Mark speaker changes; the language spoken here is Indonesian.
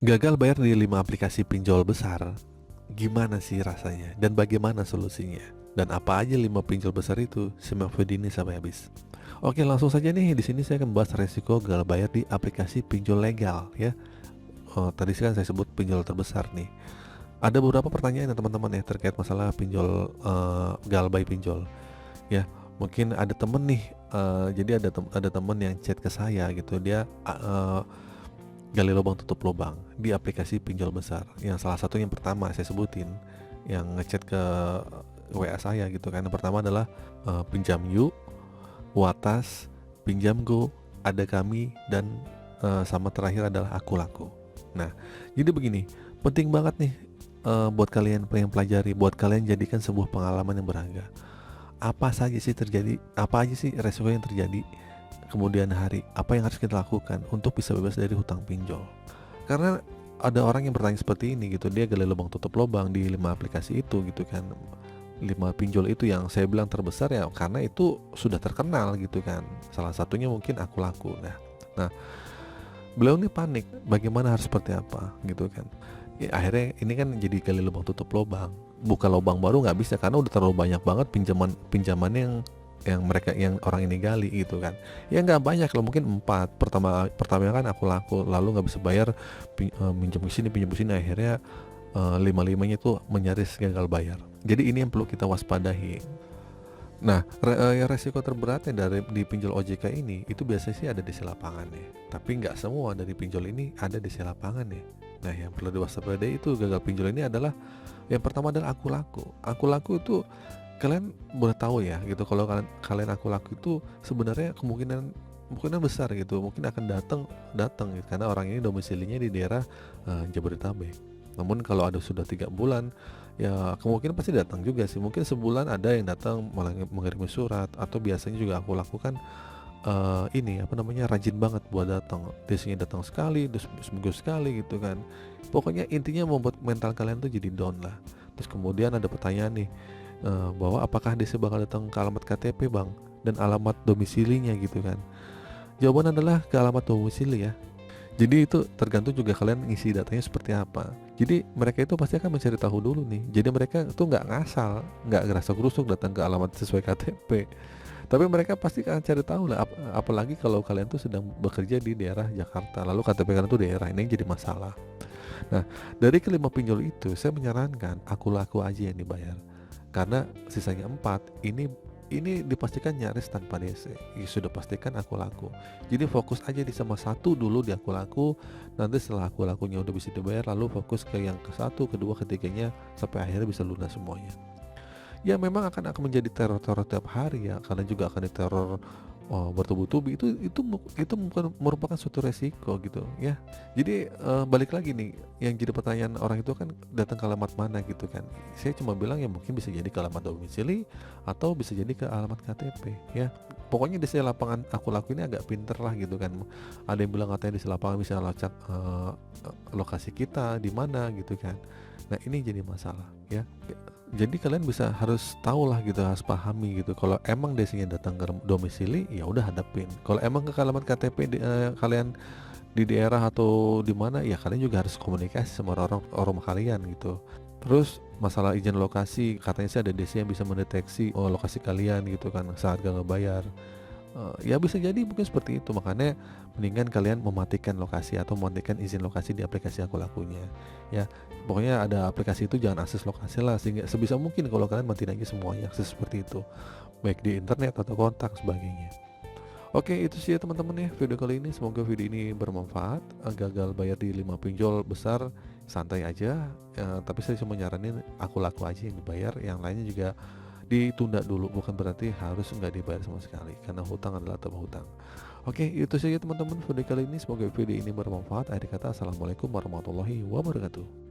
Speaker 1: Gagal bayar di 5 aplikasi pinjol besar, gimana sih rasanya dan bagaimana solusinya? Dan apa aja 5 pinjol besar itu? Simak video ini sampai habis. Oke, langsung saja nih, di sini saya akan membahas resiko gagal bayar di aplikasi pinjol legal ya. Tadi kan saya sebut pinjol terbesar nih. Ada beberapa pertanyaan ya teman-teman ya terkait masalah pinjol, gagal bayar pinjol ya. Mungkin ada temen nih, jadi ada temen yang chat ke saya gitu, dia gali lubang tutup lubang di aplikasi pinjol besar. Yang salah satu yang pertama saya sebutin, yang ngechat ke WA saya gitu kan. Yang pertama adalah Pinjam Yuk, Watas, Pinjam Go, Ada Kami, dan sama terakhir adalah Aku Laku. Nah, jadi begini, penting banget nih buat kalian yang pelajari, buat kalian jadikan sebuah pengalaman yang berharga. Apa aja sih resiko yang terjadi kemudian hari, apa yang harus kita lakukan untuk bisa bebas dari hutang pinjol. Karena ada orang yang bertanya seperti ini gitu, dia gali lubang tutup lubang di 5 aplikasi itu gitu kan. 5 pinjol itu yang saya bilang terbesar ya karena itu sudah terkenal gitu kan. Salah satunya mungkin Aku Laku. Nah, beliau ini panik, bagaimana harus seperti apa gitu kan. Ya, akhirnya ini kan jadi gali lubang tutup lubang. Buka lubang baru nggak bisa karena udah terlalu banyak banget pinjaman yang mereka yang orang ini gali gitu kan. Ya nggak banyak loh, mungkin 4. Pertama kan Aku Laku, lalu nggak bisa bayar, minjem ke sini pinjam ke sini, akhirnya lima-limanya itu menyaris gagal bayar. Jadi ini yang perlu kita waspadai. Nah, resiko terberatnya di pinjol OJK ini itu biasanya sih ada di sisi lapangan nih. Tapi nggak semua dari pinjol ini ada di sisi lapangan nih. Nah, yang perlu diwaspadai itu gagal pinjol ini adalah yang pertama adalah Aku Laku. Aku Laku itu kalian boleh tahu ya gitu, kalau kalian Aku Laku itu sebenarnya kemungkinan besar gitu mungkin akan datang gitu, karena orang ini domisilinya di daerah Jabodetabek. Namun kalau ada sudah 3 bulan ya kemungkinan pasti datang juga sih. Mungkin sebulan ada yang datang malah mengirim surat, atau biasanya juga Aku lakukan ini apa namanya, rajin banget buat datang. Biasanya datang sekali, terus seminggu sekali gitu kan. Pokoknya intinya membuat mental kalian tuh jadi down lah. Terus kemudian ada pertanyaan nih, bahwa apakah DC bakal datang ke alamat KTP bang dan alamat domisilinya gitu kan. Jawaban adalah ke alamat domisili ya. Jadi itu tergantung juga kalian ngisi datanya seperti apa. Jadi mereka itu pasti akan mencari tahu dulu nih. Jadi mereka tuh nggak ngasal, nggak ngerasa gerusuk datang ke alamat sesuai KTP. Tapi mereka pasti akan cari tahu lah. Apalagi kalau kalian tuh sedang bekerja di daerah Jakarta, lalu KTP kalian tuh daerah, ini yang jadi masalah. Nah, dari kelima pinjol itu saya menyarankan Aku Laku aja yang dibayar. Karena sisanya 4 ini dipastikan nyaris tanpa DC. Ya, sudah pastikan Aku Laku. Jadi fokus aja di sama satu dulu di Aku Laku. Nanti setelah Aku Lakunya udah bisa dibayar, lalu fokus ke yang ke satu, kedua, ketiganya sampai akhirnya bisa lunas semuanya. Ya memang akan menjadi teror-teror tiap hari ya, kalian juga akan diteror bertubi-tubi. Itu bukan merupakan suatu resiko gitu ya. Jadi balik lagi nih, yang jadi pertanyaan orang itu kan datang ke alamat mana gitu kan. Saya cuma bilang ya mungkin bisa jadi ke alamat domisili atau bisa jadi ke alamat KTP ya. Pokoknya di sisi lapangan Aku Laku ini agak pinter lah gitu kan. Ada yang bilang katanya di sisi lapangan bisa lacak lokasi kita di mana gitu kan. Nah ini jadi masalah ya. Jadi kalian harus tahu lah gitu, harus pahami gitu. Kalau emang desinya datang ke domisili, ya udah hadapin. Kalau emang ke alamat KTP kalian di daerah atau di mana, ya kalian juga harus komunikasi sama orang kalian gitu. Terus masalah izin lokasi, katanya sih ada desi yang bisa mendeteksi lokasi kalian gitu kan saat gak ngebayar. Ya bisa jadi mungkin seperti itu, makanya mendingan kalian mematikan lokasi atau mematikan izin lokasi di aplikasi Aku Lakunya ya. Pokoknya ada aplikasi itu jangan akses lokasi lah, sehingga sebisa mungkin kalau kalian matiin aja semuanya akses seperti itu, baik di internet atau kontak sebagainya. Oke, itu sih ya teman-teman ya video kali ini, semoga video ini bermanfaat. Gagal bayar di 5 pinjol besar santai aja ya, tapi saya cuma nyaranin Aku Laku aja yang dibayar, yang lainnya juga ditunda dulu, bukan berarti harus nggak dibayar sama sekali, karena hutang adalah tambah hutang. Oke, itu saja teman-teman video kali ini, semoga video ini bermanfaat. Akhir kata, assalamualaikum warahmatullahi wabarakatuh.